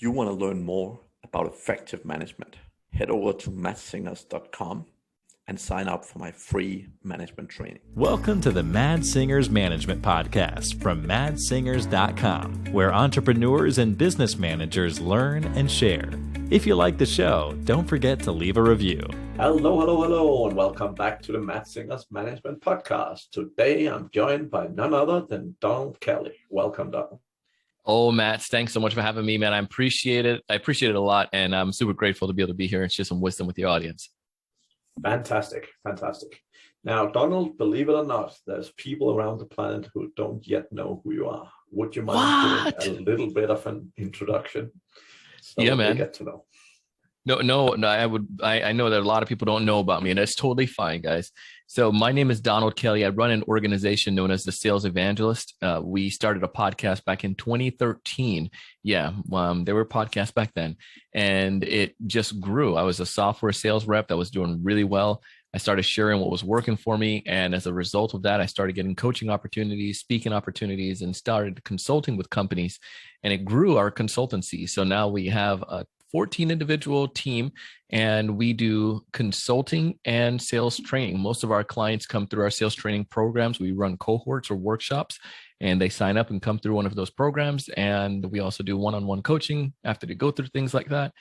you want to learn more about effective management, head over to mattsingers.com and sign up for my free management training. Welcome to the Mad Singers Management Podcast from madsingers.com, where entrepreneurs and business managers learn and share. If you like the show, don't forget to leave a review. Hello, and welcome back to the Mad Singers Management Podcast. Today, I'm joined by none other than Donald Kelly. Welcome, Donald. Oh, Matt, thanks so much for having me, man. I appreciate it. I appreciate it a lot, and I'm super grateful to be able to be here and share some wisdom with the audience. Fantastic. Now, Donald, believe it or not, there's people around the planet who don't yet know who you are. Would you mind doing a little bit of an introduction? So yeah, man. They get to know. No. I know that a lot of people don't know about me, and that's totally fine, guys. So my name is Donald Kelly. I run an organization known as the Sales Evangelist. We started a podcast back in 2013. Yeah, there were podcasts back then, and it just grew. I was a software sales rep that was doing really well. I started sharing what was working for me, and as a result of that, I started getting coaching opportunities, speaking opportunities, and started consulting with companies, and it grew our consultancy. So now we have a 14 individual team, and we do consulting and sales training. Most of our clients come through our sales training programs. We run cohorts or workshops, and they sign up and come through one of those programs. And we also do one-on-one coaching after they go through things like that.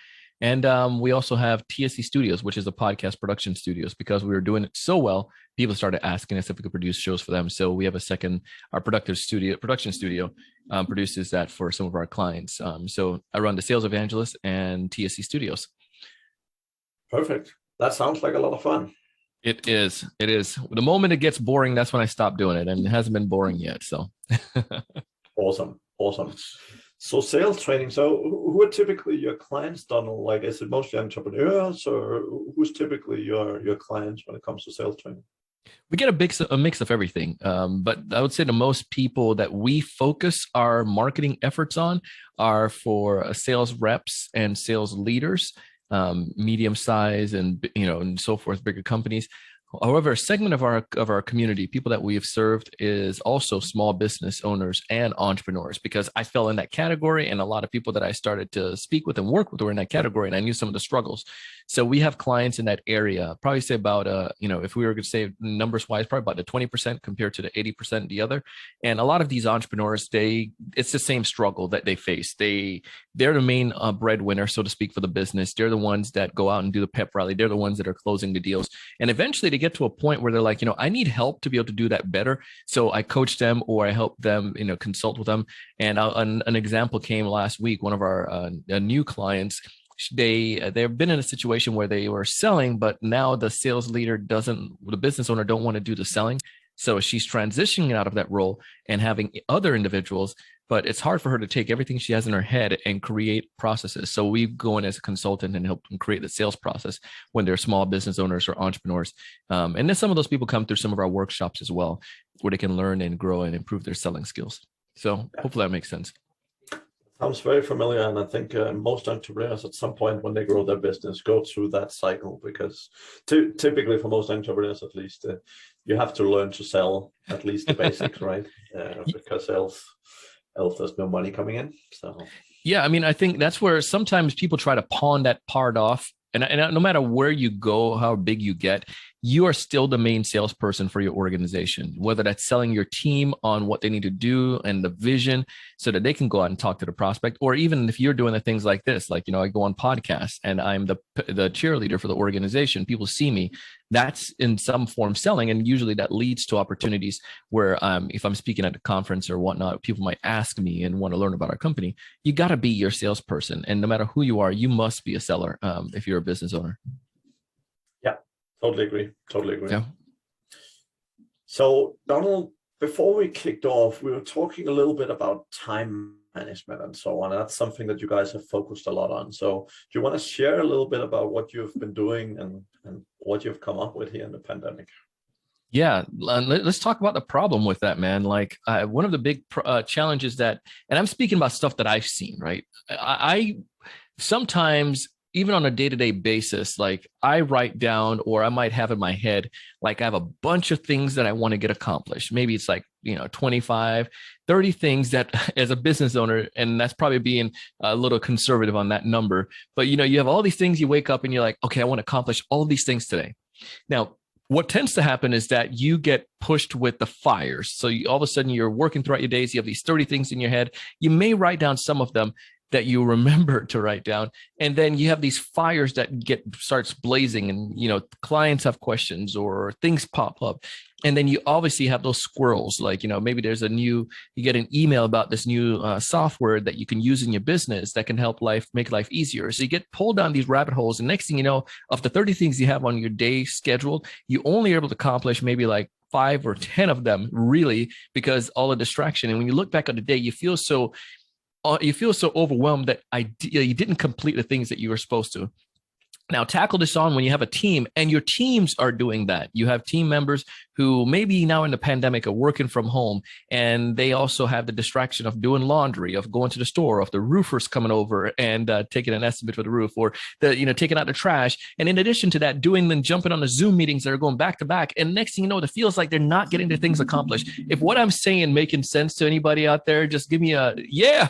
And we also have TSC Studios, which is a podcast production studios. Because we were doing it so well, people started asking us if we could produce shows for them. So we have our production studio produces that for some of our clients. So I run the Sales Evangelist and TSC Studios. Perfect. That sounds like a lot of fun. It is. The moment it gets boring, that's when I stop doing it. And it hasn't been boring yet. So Awesome. So sales training. So who are typically your clients, Donald? Like, is it mostly entrepreneurs, or who's typically your clients when it comes to sales training? We get a mix of everything. But I would say the most people that we focus our marketing efforts on are for sales reps and sales leaders, medium size and so forth, bigger companies. However, a segment of our community, people that we have served, is also small business owners and entrepreneurs, because I fell in that category, and a lot of people that I started to speak with and work with were in that category, and I knew some of the struggles. So we have clients in that area. Probably say about if we were going to say numbers wise, probably about the 20% compared to the 80% the other. And a lot of these entrepreneurs, it's the same struggle that they face. They're the main breadwinner, so to speak, for the business. They're the ones that go out and do the pep rally. They're the ones that are closing the deals, and eventually they get to a point where they're like, I need help to be able to do that better. So I coach them, or I help them, consult with them. And an example came last week. One of our new clients, they've been in a situation where they were selling, but now the sales leader the business owner don't want to do the selling. So she's transitioning out of that role and having other individuals, but it's hard for her to take everything she has in her head and create processes. So we go in as a consultant and help them create the sales process when they're small business owners or entrepreneurs. And then some of those people come through some of our workshops as well, where they can learn and grow and improve their selling skills. So hopefully that makes sense. Sounds very familiar, and I think most entrepreneurs at some point when they grow their business go through that cycle, because typically for most entrepreneurs at least, you have to learn to sell at least the basics, right? Because else there's no money coming in. So yeah, I think that's where sometimes people try to pawn that part off. And no matter where you go, how big you get, you are still the main salesperson for your organization, whether that's selling your team on what they need to do and the vision so that they can go out and talk to the prospect, or even if you're doing the things like this, like, I go on podcasts and I'm the cheerleader for the organization. People see me. That's in some form selling. And usually that leads to opportunities where if I'm speaking at a conference or whatnot, people might ask me and want to learn about our company. You got to be your salesperson. And no matter who you are, you must be a seller if you're a business owner. Yeah, totally agree. Yeah. So Donald, before we kicked off, we were talking a little bit about time management and so on. That's something that you guys have focused a lot on. So do you want to share a little bit about what you've been doing and what you've come up with here in the pandemic? Yeah, let's talk about the problem with that, man. Like one of the big challenges and I'm speaking about stuff that I've seen, right? I sometimes even on a day-to-day basis, like I write down, or I might have in my head, like I have a bunch of things that I want to get accomplished. Maybe it's like, 25, 30 things that as a business owner, and that's probably being a little conservative on that number, but you have all these things, you wake up and you're like, okay, I want to accomplish all of these things today. Now, what tends to happen is that you get pushed with the fires. So all of a sudden you're working throughout your days. You have these 30 things in your head. You may write down some of them that you remember to write down. And then you have these fires that starts blazing, and, clients have questions or things pop up. And then you obviously have those squirrels, like, maybe there's you get an email about this new software that you can use in your business that can help make life easier. So you get pulled down these rabbit holes. And next thing you know, of the 30 things you have on your day scheduled, you only are able to accomplish maybe like 5 or 10 of them, really, because all the distraction. And when you look back on the day, you feel so overwhelmed that you didn't complete the things that you were supposed to. Now, tackle this on when you have a team and your teams are doing that. You have team members who maybe now in the pandemic are working from home, and they also have the distraction of doing laundry, of going to the store, of the roofers coming over and taking an estimate for the roof, or taking out the trash. And in addition to that, jumping on the Zoom meetings that are going back to back. And next thing you know, it feels like they're not getting their things accomplished. If what I'm saying making sense to anybody out there, just give me a yeah.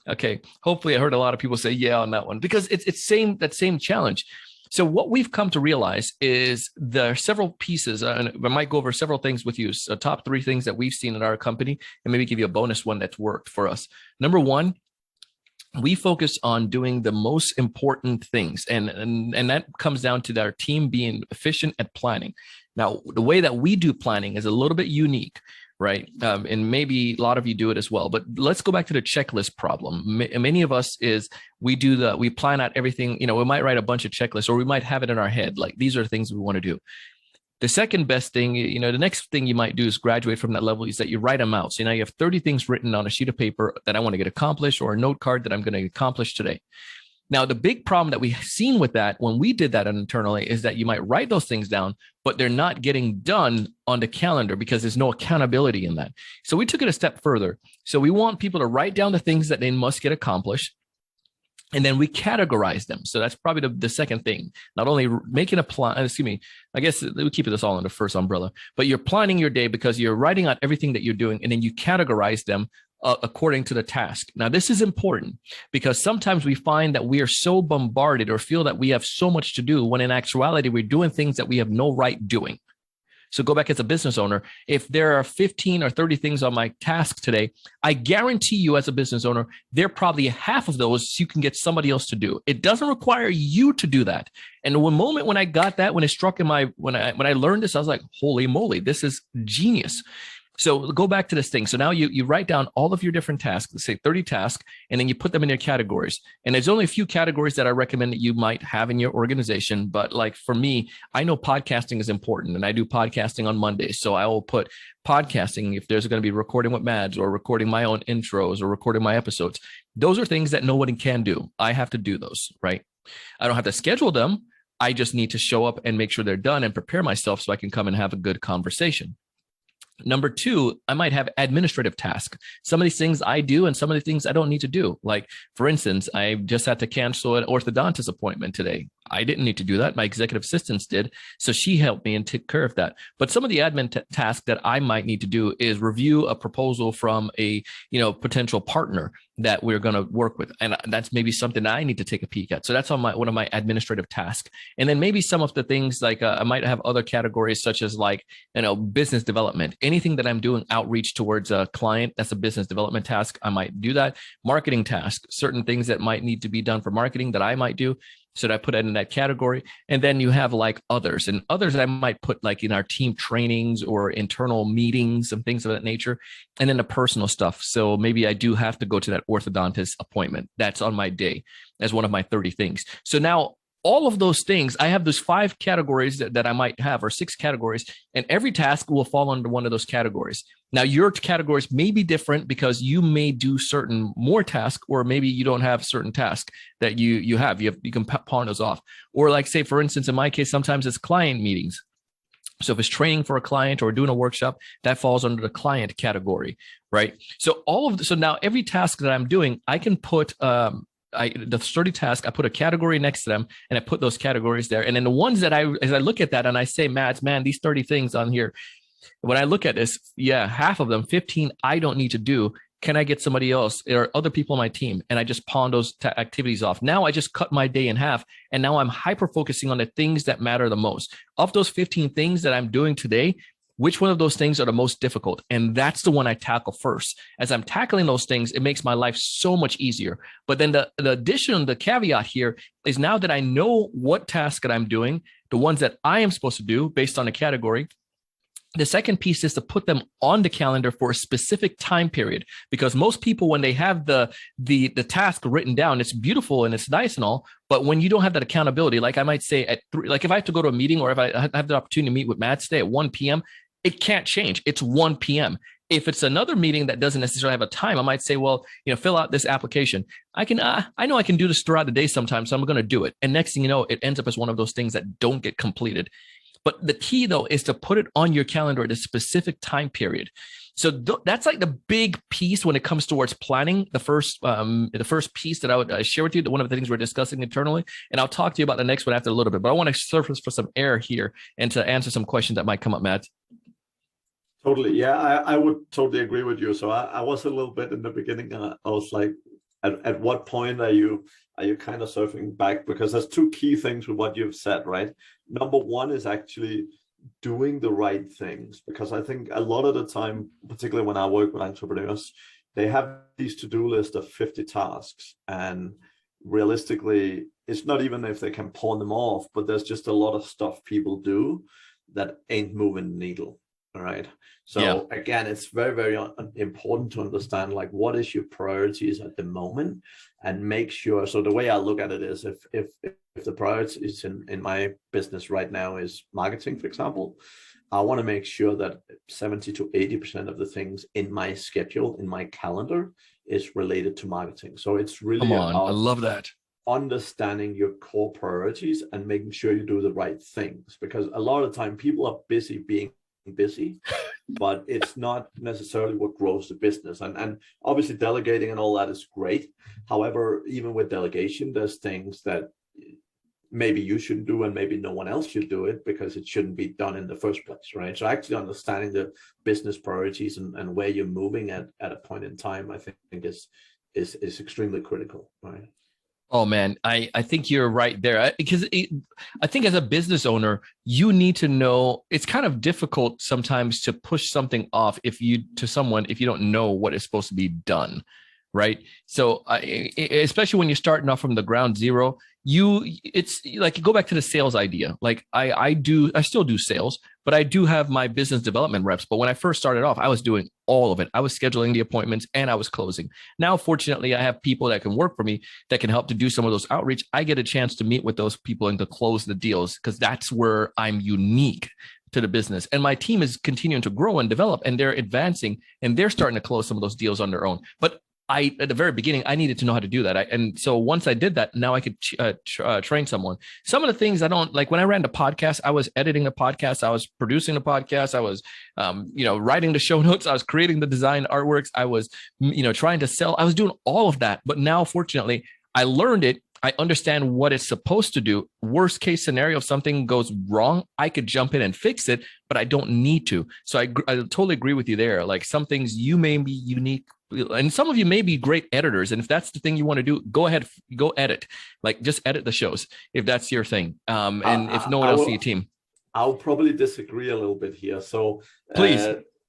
Okay. Hopefully I heard a lot of people say yeah on that one, because it's that same challenge. So what we've come to realize is there are several pieces, and I might go over several things with you. So top 3 things that we've seen in our company, and maybe give you a bonus one that's worked for us. Number 1, we focus on doing the most important things. And that comes down to our team being efficient at planning. Now, the way that we do planning is a little bit unique, right? And maybe a lot of you do it as well, but let's go back to the checklist problem. Many of us we plan out everything, we might write a bunch of checklists, or we might have it in our head. Like, these are the things we want to do. The second best thing, the next thing you might do is graduate from that level, is that you write them out. So now you have 30 things written on a sheet of paper that I want to get accomplished, or a note card that I'm going to accomplish today. Now, the big problem that we've seen with that when we did that internally is that you might write those things down, but they're not getting done on the calendar because there's no accountability in that. So we took it a step further. So we want people to write down the things that they must get accomplished, and then we categorize them. So that's probably the second thing. Not only making a plan, I guess we keep this all in the first umbrella, but you're planning your day because you're writing out everything that you're doing, and then you categorize them according to the task. Now, this is important because sometimes we find that we are so bombarded or feel that we have so much to do, when in actuality, we're doing things that we have no right doing. So go back as a business owner. If there are 15 or 30 things on my task today, I guarantee you as a business owner, there are probably half of those you can get somebody else to do. It doesn't require you to do that. And one moment when I got that, when it struck in when I learned this, I was like, holy moly, this is genius. So go back to this thing. So now you write down all of your different tasks, let's say 30 tasks, and then you put them in your categories. And there's only a few categories that I recommend that you might have in your organization. But like for me, I know podcasting is important, and I do podcasting on Mondays. So I will put podcasting, if there's going to be recording with Mads, or recording my own intros, or recording my episodes. Those are things that nobody can do. I have to do those, right? I don't have to schedule them. I just need to show up and make sure they're done and prepare myself so I can come and have a good conversation. Number 2, I might have administrative tasks. Some of these things I do, and some of the things I don't need to do. Like, for instance, I just had to cancel an orthodontist appointment today. I didn't need to do that. My executive assistants did. So she helped me and took care of that. But some of the admin tasks that I might need to do is review a proposal from a potential partner that we're going to work with. And that's maybe something that I need to take a peek at. So that's on one of my administrative tasks. And then maybe some of the things like I might have other categories such as business development. Anything that I'm doing outreach towards a client, that's a business development task. I might do that. Marketing task, certain things that might need to be done for marketing that I might do. So I put it in that category. And then you have like others, and others I might put like in our team trainings or internal meetings and things of that nature. And then the personal stuff. So maybe I do have to go to that orthodontist appointment. That's on my day as one of my 30 things. So now all of those things, I have those 5 categories that I might have, or 6 categories, and every task will fall under one of those categories. Now, your categories may be different because you may do certain more tasks, or maybe you don't have certain tasks that you have. You can pawn those off. Or like, say, for instance, in my case, sometimes it's client meetings. So if it's training for a client or doing a workshop, that falls under the client category, right? So so now every task that I'm doing, I can put the 30 tasks, I put a category next to them and I put those categories there. And then the ones that as I look at that and I say, Mads, man, these 30 things on here, when I look at this, yeah, half of them, 15, I don't need to do. Can I get somebody else or other people on my team? And I just pawn those activities off. Now I just cut my day in half. And now I'm hyper focusing on the things that matter the most. Of those 15 things that I'm doing today, which one of those things are the most difficult? And that's the one I tackle first. As I'm tackling those things, it makes my life so much easier. But then the addition, the caveat here is now that I know what task that I'm doing, the ones that I am supposed to do based on the category, the second piece is to put them on the calendar for a specific time period, because most people, when they have the task written down, it's beautiful and it's nice and all. But when you don't have that accountability, like I might say at 3, like if I have to go to a meeting or if I have the opportunity to meet with Matt today at 1 p.m., it can't change. It's 1 p.m. If it's another meeting that doesn't necessarily have a time, I might say, well, fill out this application. I know I can do this throughout the day sometimes, so I'm going to do it. And next thing you know, it ends up as one of those things that don't get completed. But the key, though, is to put it on your calendar at a specific time period. So that's like the big piece when it comes towards planning. The first piece that I would share with you, one of the things we're discussing internally, and I'll talk to you about the next one after a little bit. But I want to surface for some air here and to answer some questions that might come up, Matt. Totally. Yeah, I would totally agree with you. So I was a little bit in the beginning. I was like, at what point are you kind of surfing back? Because there's two key things with what you've said, right? Number one is actually doing the right things, because I think a lot of the time, particularly when I work with entrepreneurs, they have these to-do lists of 50 tasks, and realistically, it's not even if they can pawn them off, but there's just a lot of stuff people do that ain't moving the needle. All right. So again, it's very, very important to understand like what is your priorities at the moment, and make sure. So the way I look at it is if the priorities in my business right now is marketing, for example, I want to make sure that 70 to 80% of the things in my schedule, in my calendar, is related to marketing. So it's really I love that. Understanding your core priorities and making sure you do the right things, because a lot of the time people are busy being busy, but it's not necessarily what grows the business. And obviously delegating and all that is great. However, even with delegation, there's things that maybe you shouldn't do and maybe no one else should do it because it shouldn't be done in the first place, right? So actually understanding the business priorities and where you're moving at a point in time, I think is extremely critical, right? Oh man, I think you're right there, because I think as a business owner, you need to know it's kind of difficult sometimes to push something off if you don't know what is supposed to be done, right? So especially when you're starting off from the ground zero, it's like, go back to the sales idea. Like I still do sales, but I do have my business development reps. But when I first started off, I was doing all of it. I was scheduling the appointments and I was closing. Now, fortunately, I have people that can work for me that can help to do some of those outreach. I get a chance to meet with those people and to close the deals, because that's where I'm unique to the business. And my team is continuing to grow and develop, and they're advancing and they're starting to close some of those deals on their own. But at the very beginning, I needed to know how to do that. And so once I did that, now I could train someone. Some of the things I don't like, when I ran the podcast, I was editing the podcast, I was producing the podcast, I was, writing the show notes, I was creating the design artworks, I was, trying to sell, I was doing all of that. But now, fortunately, I learned it. I understand what it's supposed to do. Worst case scenario, if something goes wrong, I could jump in and fix it, but I don't need to. So I totally agree with you there. Like some things you may be unique, and some of you may be great editors. And if that's the thing you want to do, go ahead, go edit. Like just edit the shows if that's your thing. And if no one else in your team. I'll probably disagree a little bit here. So please.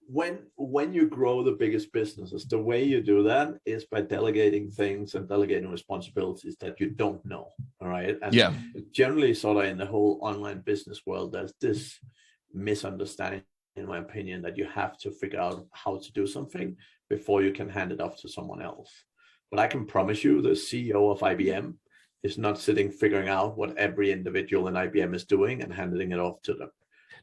When you grow the biggest businesses, the way you do that is by delegating things and delegating responsibilities that you don't know. All right. And generally, sort of in the whole online business world, there's this misunderstanding, in my opinion, that you have to figure out how to do something before you can hand it off to someone else. But I can promise you, the CEO of IBM is not sitting figuring out what every individual in IBM is doing and handing it off to them.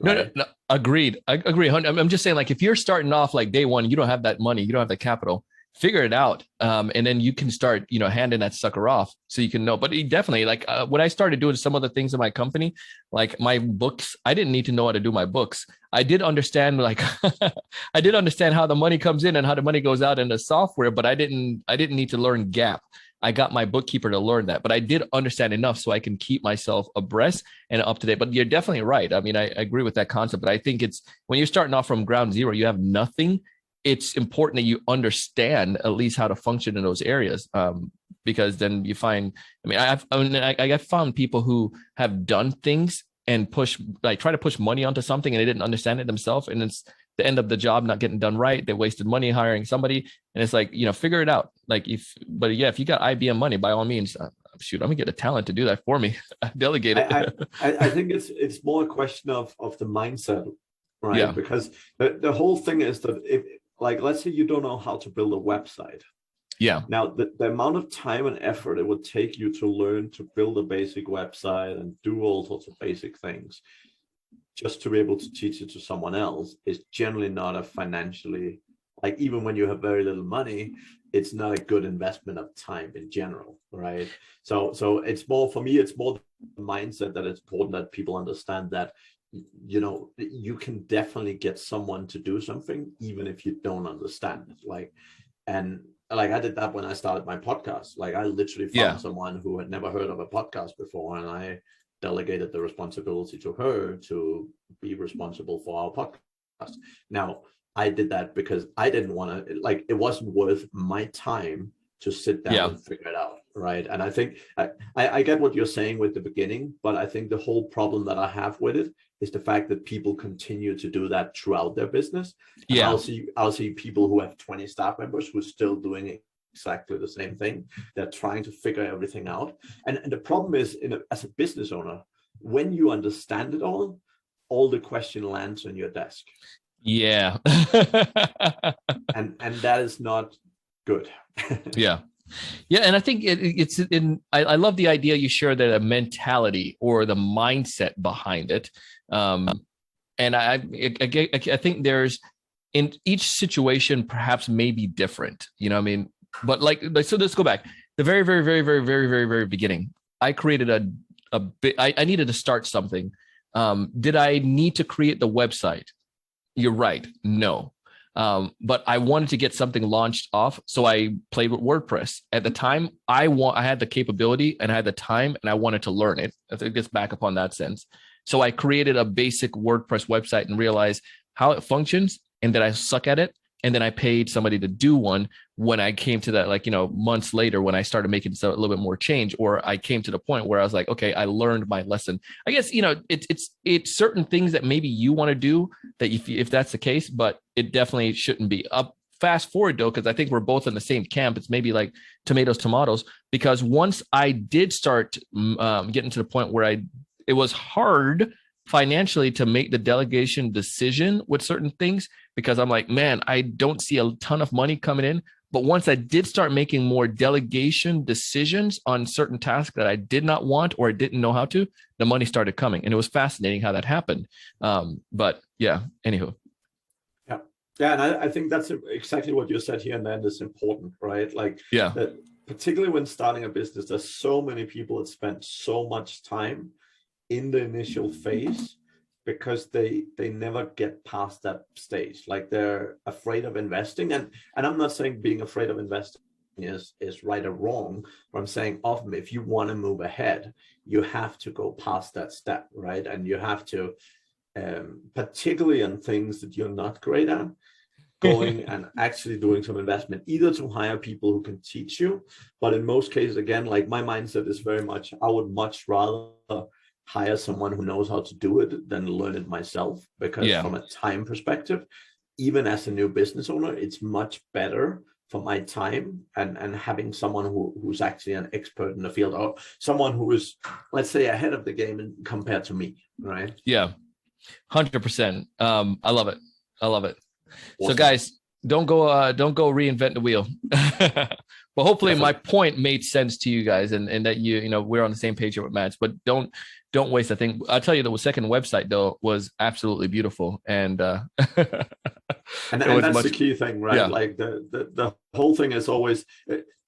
Right? No, agreed. I agree. I'm just saying, like, if you're starting off like day one, you don't have that money, you don't have the capital, figure it out. And then you can start, handing that sucker off so you can know. But definitely, like when I started doing some of the things in my company, like my books, I didn't need to know how to do my books. I did understand, like, I did understand how the money comes in and how the money goes out in the software, but I didn't need to learn GAAP. I got my bookkeeper to learn that, but I did understand enough so I can keep myself abreast and up to date. But you're definitely right. I mean, I agree with that concept, but I think it's when you're starting off from ground zero, you have nothing. It's important that you understand at least how to function in those areas. Because then you find, I've found people who have done things and try to push money onto something and they didn't understand it themselves. And it's the end of the job not getting done right. They wasted money hiring somebody. And it's like, figure it out. Like if you got IBM money, by all means, shoot, I'm gonna get a talent to do that for me. Delegate it. I think it's more a question of the mindset, right? Yeah. Because the whole thing is that let's say you don't know how to build a website. Yeah. Now, the amount of time and effort it would take you to learn to build a basic website and do all sorts of basic things just to be able to teach it to someone else is generally not a financially, even when you have very little money, it's not a good investment of time in general, right? So it's more, for me, it's more the mindset that it's important that people understand that, you can definitely get someone to do something, even if you don't understand it. I did that when I started my podcast. I literally found someone who had never heard of a podcast before, and I delegated the responsibility to her to be responsible for our podcast. Now, I did that because I didn't want to, it wasn't worth my time to sit down and figure it out, right? And I think I get what you're saying with the beginning, but I think the whole problem that I have with it is the fact that people continue to do that throughout their business. And I'll see people who have 20 staff members who are still doing exactly the same thing. They're trying to figure everything out. And the problem is, as a business owner, when you understand it all the question lands on your desk. Yeah. and that is not good. Yeah. And I think I love the idea you share, that a mentality or the mindset behind it. And I think there's, in each situation perhaps may be different, but so let's go back. The very, very, very, very, very, very, very beginning, I created a bit, I needed to start something. Did I need to create the website? You're right. No. But I wanted to get something launched off. So I played with WordPress. At the time, I had the capability and I had the time and I wanted to learn it. I think it gets back upon that sense. So I created a basic WordPress website and realized how it functions and that I suck at it. And then I paid somebody to do one. When I came to that, months later, when I started making a little bit more change, or I came to the point where I was like, okay, I learned my lesson. I guess, it's certain things that maybe you want to do that if that's the case, but it definitely shouldn't be. Fast forward though, because I think we're both in the same camp. It's maybe like tomatoes, because once I did start getting to the point where it was hard financially to make the delegation decision with certain things, because I'm like, man, I don't see a ton of money coming in. But once I did start making more delegation decisions on certain tasks that I did not want or I didn't know how to, the money started coming. And it was fascinating how that happened. But yeah, anywho. Yeah, and I think that's exactly what you said here, and then is important, right? Particularly when starting a business, there's so many people that spend so much time in the initial phase because they never get past that stage. They're afraid of investing. And I'm not saying being afraid of investing is right or wrong, but I'm saying often if you want to move ahead, you have to go past that step, right? And you have to, particularly on things that you're not great at, going and actually doing some investment, either to hire people who can teach you. But in most cases, again, my mindset is very much, I would much rather hire someone who knows how to do it than learn it myself, because from a time perspective, even as a new business owner, it's much better for my time and having someone who's actually an expert in the field, or someone who is, let's say, ahead of the game compared to me, right? Yeah, 100%. I love it. Awesome. So guys, don't go reinvent the wheel. But hopefully my point made sense to you guys, and that we're on the same page here with Mads. But don't waste a thing. I'll tell you, the second website though was absolutely beautiful, and and that's the key thing, right? Yeah. The whole thing is always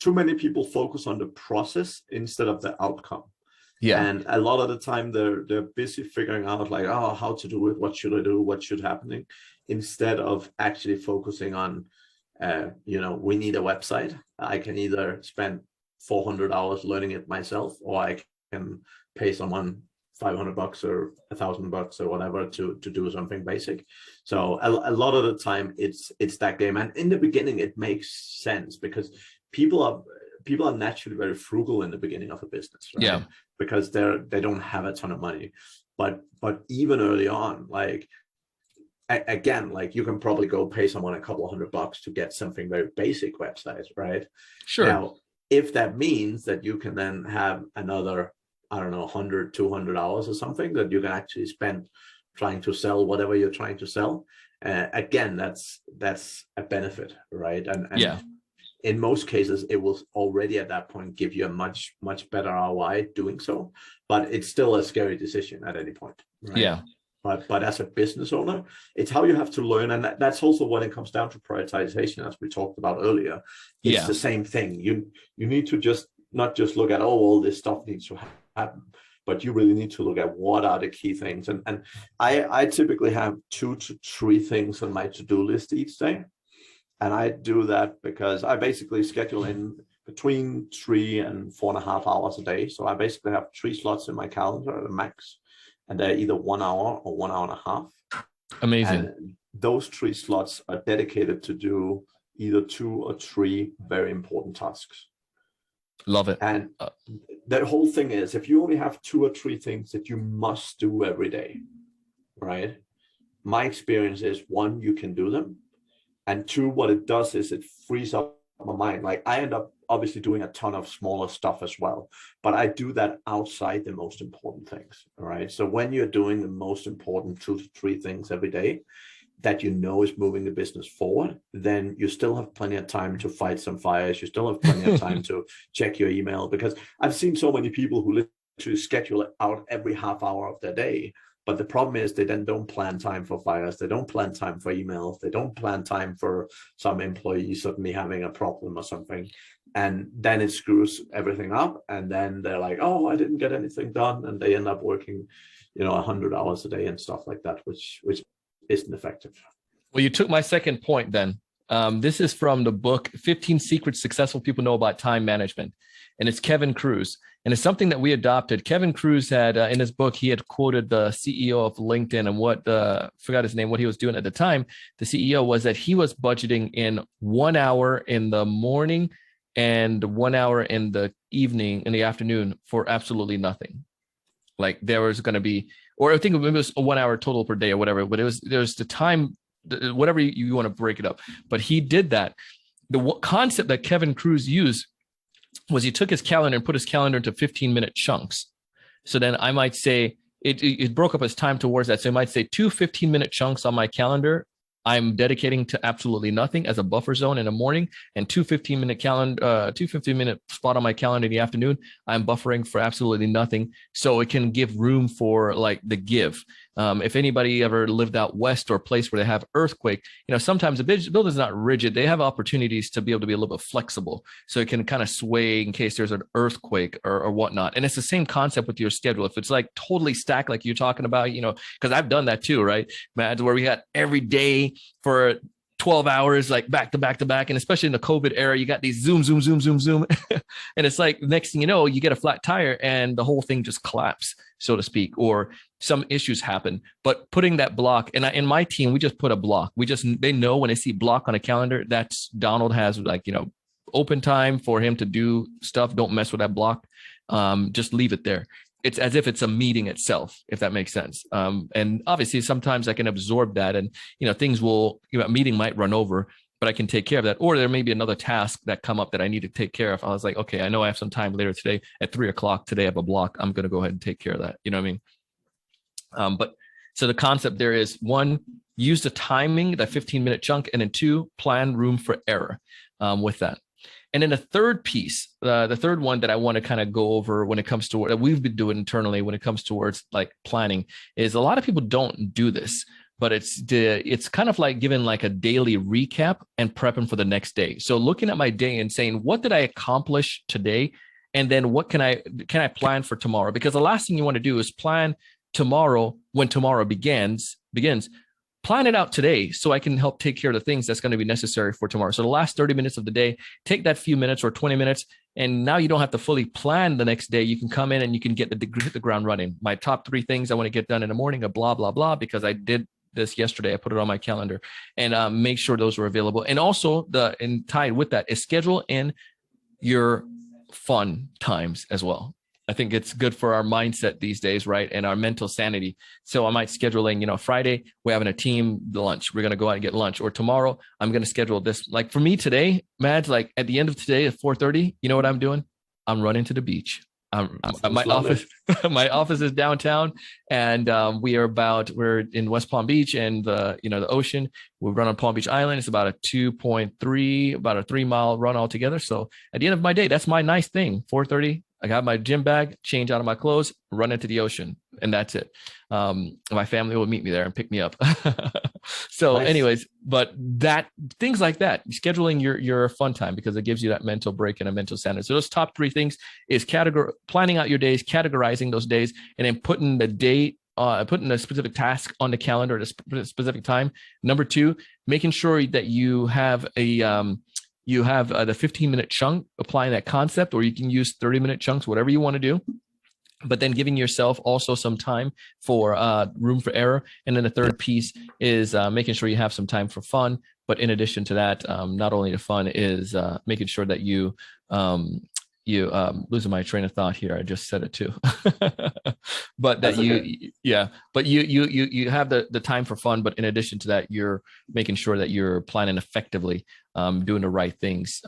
too many people focus on the process instead of the outcome. Yeah, and a lot of the time they're busy figuring out how to do it, what should I do, what should happening, instead of actually focusing on we need a website. I can either spend 400 hours learning it myself, or I can pay someone $500 or $1,000 or whatever to do something basic. So a lot of the time it's that game. And in the beginning, it makes sense because people are naturally very frugal in the beginning of a business, right? Yeah. Because they don't have a ton of money. But even early on, like, again, like, you can probably go pay someone a couple $100 to get something very basic websites, right? Sure. Now, if that means that you can then have another, I don't know, 100, 200 hours or something that you can actually spend trying to sell whatever you're trying to sell, again, that's a benefit, right? And yeah, in most cases, it will already at that point give you a much, much better ROI doing so, but it's still a scary decision at any point, right? Yeah. But as a business owner, it's how you have to learn. And that's also when it comes down to prioritization, as we talked about earlier. It's the same thing. You need to not just look at, oh, all this stuff needs to happen, but you really need to look at what are the key things. And I typically have 2 to 3 things on my to-do list each day. And I do that because I basically schedule in between 3 and 4.5 hours a day. So I basically have 3 slots in my calendar at the max. And they're either 1 hour or 1 hour and a half. Amazing. And those 3 slots are dedicated to do either 2 or 3 very important tasks. Love it. And the whole thing is, if you only have 2 or 3 things that you must do every day, right? My experience is, 1, you can do them. And 2, what it does is it frees up my mind. Like, I end up obviously doing a ton of smaller stuff as well, but I do that outside the most important things. All right. So when you're doing the most important 2 to 3 things every day that you know is moving the business forward, then you still have plenty of time to fight some fires. You still have plenty of time to check your email, because I've seen so many people who literally schedule it out every half hour of their day. But the problem is they then don't plan time for fires. They don't plan time for emails. They don't plan time for some employee suddenly having a problem or something. And then it screws everything up. And then they're like, oh, I didn't get anything done. And they end up working, 100 hours a day and stuff like that, which isn't effective. Well, you took my second point then. This is from the book, 15 Secrets Successful People Know About Time Management. And it's Kevin Cruz. And it's something that we adopted. Kevin Cruz had, in his book, he had quoted the CEO of LinkedIn, and forgot his name, what he was doing at the time. The CEO was that he was budgeting in 1 hour in the morning and 1 hour in the evening, in the afternoon, for absolutely nothing. Like, there was going to be, or I think maybe it was 1 hour total per day or whatever, but there's the time, whatever you want to break it up. But he did that. The concept that Kevin Cruz used was he took his calendar and put his calendar into 15-minute chunks. So then I might say, it broke up his time towards that. So I might say 2 15-minute chunks on my calendar I'm dedicating to absolutely nothing as a buffer zone in the morning, and 2 15-minute spot on my calendar in the afternoon, I'm buffering for absolutely nothing. So it can give room for like the give. If anybody ever lived out west or a place where they have earthquake, sometimes the building's not rigid. They have opportunities to be able to be a little bit flexible. So it can kind of sway in case there's an earthquake or whatnot. And it's the same concept with your schedule. If it's like totally stacked, like you're talking about, because I've done that too, right? Matt, where we had every day for 12 hours, like back to back to back. And especially in the COVID era, you got these zoom. And it's like, next thing you know, you get a flat tire and the whole thing just collapses, so to speak, or some issues happen. But putting that block, and in my team, we just put a block. They know when they see block on a calendar, that's Donald has open time for him to do stuff. Don't mess with that block. Just leave it there. It's as if it's a meeting itself, if that makes sense. And obviously sometimes I can absorb that, and, things will, a meeting might run over, but I can take care of that. Or there may be another task that come up that I need to take care of. I was like, okay, I know I have some time later today at 3:00 today. I have a block. I'm going to go ahead and take care of that. You know what I mean? But so the concept there is, 1, use the timing, that 15-minute chunk, and then 2, plan room for error with that. And then the third piece, the third one that I want to kind of go over when it comes to what we've been doing internally when it comes towards like planning, is a lot of people don't do this, but it's kind of like giving like a daily recap and prepping for the next day. So looking at my day and saying, what did I accomplish today? And then what can I plan for tomorrow? Because the last thing you want to do is plan tomorrow when tomorrow begins, plan it out today so I can help take care of the things that's going to be necessary for tomorrow. So the last 30 minutes of the day, take that few minutes or 20 minutes, and now you don't have to fully plan the next day. You can come in and you can hit the ground running. My top 3 things I want to get done in the morning are blah, blah, blah, because I did this yesterday. I put it on my calendar, and make sure those are available. And also tied with that is schedule in your fun times as well. I think it's good for our mindset these days, right? And our mental sanity. So I might scheduling, Friday, we're having a team lunch. We're going to go out and get lunch. Or tomorrow, I'm going to schedule this. Like for me today, Mads, like at the end of today at 4:30, you know what I'm doing? I'm running to the beach. My office is downtown, and we're in West Palm Beach, and the ocean. We run on Palm Beach Island. It's about a 3-mile run altogether. So at the end of my day, that's my nice thing. 4:30, I got my gym bag, change out of my clothes, run into the ocean, and that's it. My family will meet me there and pick me up. So nice. Anyways, but things like that, scheduling your fun time, because it gives you that mental break and a mental sanity. So those top 3 things is planning out your days, categorizing those days, and then putting the date, putting a specific task on the calendar at a specific time. Number 2, making sure that you have the 15-minute chunk, applying that concept, or you can use 30-minute chunks, whatever you want to do. But then giving yourself also some time for room for error. And then the third piece is making sure you have some time for fun. But in addition to that, not only the fun is making sure that you losing my train of thought here. I just said it too. But that you have the time for fun, but in addition to that, you're making sure that you're planning effectively, doing the right things,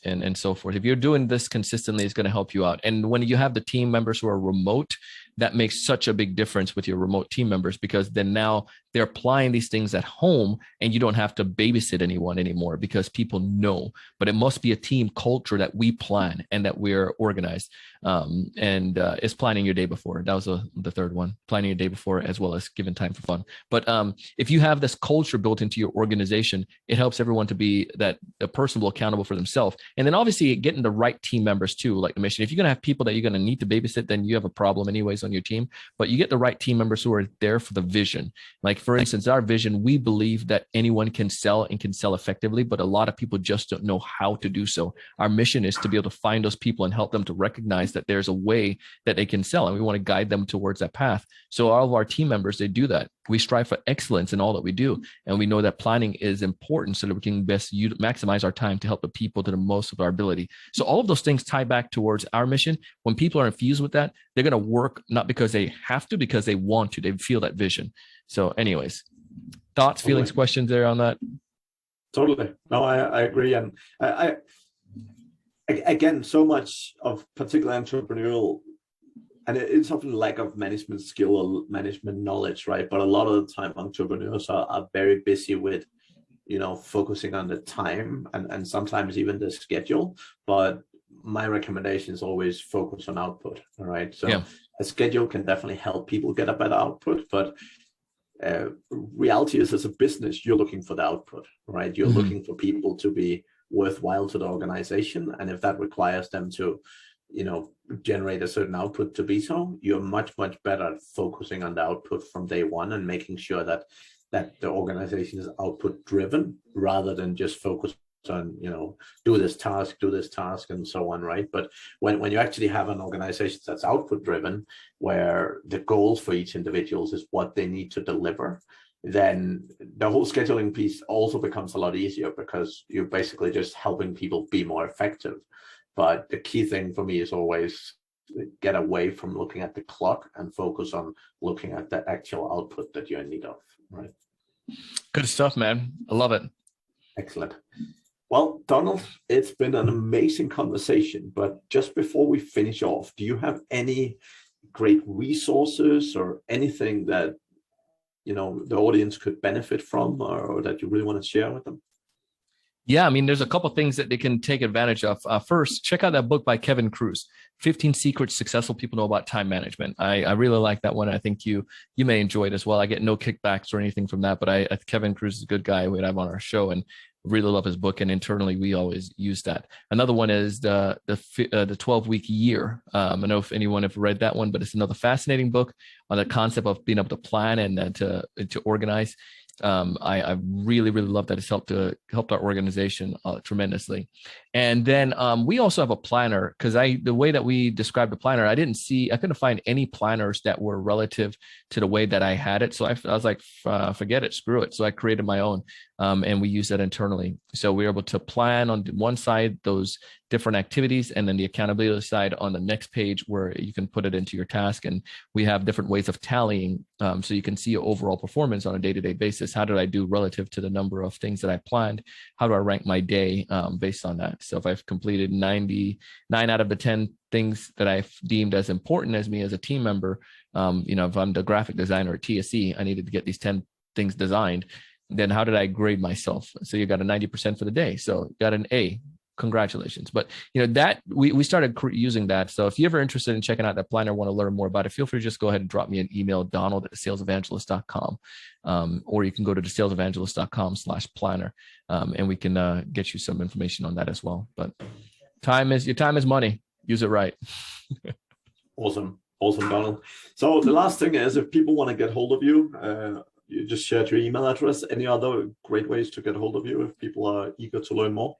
and so forth. If you're doing this consistently, it's going to help you out. And when you have the team members who are remote, that makes such a big difference with your remote team members, because then now they're applying these things at home, and you don't have to babysit anyone anymore, because people know. But it must be a team culture that we plan and that we're organized. And it's planning your day before. That was the third one, planning your day before, as well as giving time for fun. But if you have this culture built into your organization, it helps everyone to be a person accountable for themselves. And then obviously getting the right team members too, like the mission. If you're going to have people that you're going to need to babysit, then you have a problem anyways on your team. But you get the right team members who are there for the vision. Like for instance, our vision, we believe that anyone can sell and can sell effectively, but a lot of people just don't know how to do so. Our mission is to be able to find those people and help them to recognize that there's a way that they can sell, and we want to guide them towards that path. So all of our team members, they do that. We strive for excellence in all that we do, and we know that planning is important so that we can best maximize our time to help the people to the most of our ability. So all of those things tie back towards our mission. When people are infused with that, they're going to work not because they have to, because they want to. They feel that vision. So anyways, thoughts, feelings, questions there on that? Totally. No, I agree. And I again, so much of particular entrepreneurial, and it's often lack of management skill or management knowledge, right? But a lot of the time entrepreneurs are very busy with, focusing on the time and sometimes even the schedule. But my recommendation is always focus on output. All right. So a schedule can definitely help people get a better output, but reality is, as a business, you're looking for the output, right? You're looking for people to be worthwhile to the organization. And if that requires them to, generate a certain output to be so, you're much, much better at focusing on the output from day one and making sure that the organization is output driven rather than just focus on, do this task and so on, right? But when you actually have an organization that's output driven, where the goals for each individual is what they need to deliver, then the whole scheduling piece also becomes a lot easier, because you're basically just helping people be more effective. But the key thing for me is always get away from looking at the clock and focus on looking at the actual output that you're in need of, right? Good stuff, man. I love it. Excellent. Well, Donald, it's been an amazing conversation, but just before we finish off, do you have any great resources or anything that, the audience could benefit from, or that you really want to share with them? Yeah, I mean, there's a couple of things that they can take advantage of. First, check out that book by Kevin Cruz, 15 Secrets Successful People Know About Time Management. I really like that one. I think you may enjoy it as well. I get no kickbacks or anything from that, but Kevin Cruz is a good guy we have on our show, and really love his book. And internally, we always use that. Another one is the 12-week year. I don't know if anyone have read that one, but it's another fascinating book on the concept of being able to plan and to organize. I really, really love that. It's helped our organization tremendously. And then we also have a planner, because the way that we described the planner, I couldn't find any planners that were relative to the way that I had it. So I was like, forget it, screw it. So I created my own, and we use that internally. So we're able to plan on one side those different activities, and then the accountability side on the next page where you can put it into your task. And we have different ways of tallying, so you can see your overall performance on a day-to-day basis. How did I do relative to the number of things that I planned? How do I rank my day based on that? So if I've completed 99 out of the 10 things that I've deemed as important as me as a team member, if I'm the graphic designer at TSE, I needed to get these 10 things designed. Then how did I grade myself? So you got a 90% for the day. So you got an A. Congratulations. But that we started using that. So if you're ever interested in checking out that planner, want to learn more about it, feel free to just go ahead and drop me an email, donald@salesevangelist.com, or you can go to salesevangelist.com/planner, and we can get you some information on that as well. But your time is money. Use it right. Awesome, Donald. So the last thing is, if people want to get hold of you, you just shared your email address. Any other great ways to get hold of you if people are eager to learn more?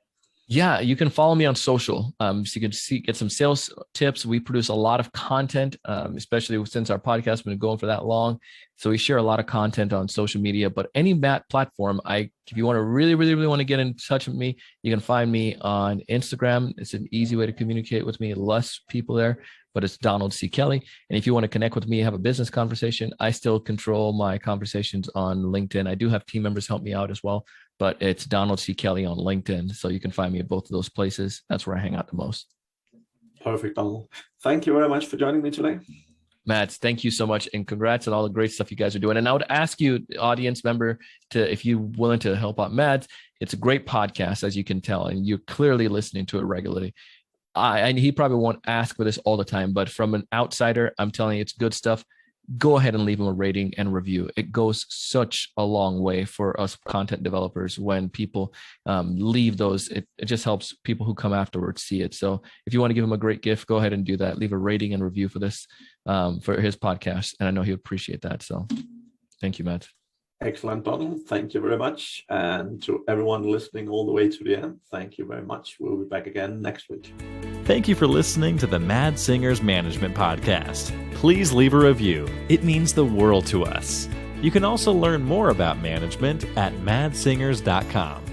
Yeah, you can follow me on social. So you can get some sales tips. We produce a lot of content, especially since our podcast has been going for that long. So we share a lot of content on social media, but any platform, if you want to really, really, really want to get in touch with me, you can find me on Instagram. It's an easy way to communicate with me. Less people there, but it's Donald C. Kelly. And if you want to connect with me, have a business conversation, I still control my conversations on LinkedIn. I do have team members help me out as well, but it's Donald C. Kelly on LinkedIn. So you can find me at both of those places. That's where I hang out the most. Perfect, Donald. Thank you very much for joining me today. Matt, thank you so much. And congrats on all the great stuff you guys are doing. And I would ask you, audience member, if you're willing to help out Matt. It's a great podcast, as you can tell, and you're clearly listening to it regularly. And he probably won't ask for this all the time, but from an outsider, I'm telling you, it's good stuff. Go ahead and leave him a rating and review. It goes such a long way for us content developers when people leave those. It just helps people who come afterwards see it. So if you want to give him a great gift, go ahead and do that. Leave a rating and review for this, for his podcast. And I know he'll appreciate that. So thank you, Matt. Excellent, Donald. Thank you very much. And to everyone listening all the way to the end, thank you very much. We'll be back again next week. Thank you for listening to the Mad Singers Management Podcast. Please leave a review. It means the world to us. You can also learn more about management at madsingers.com.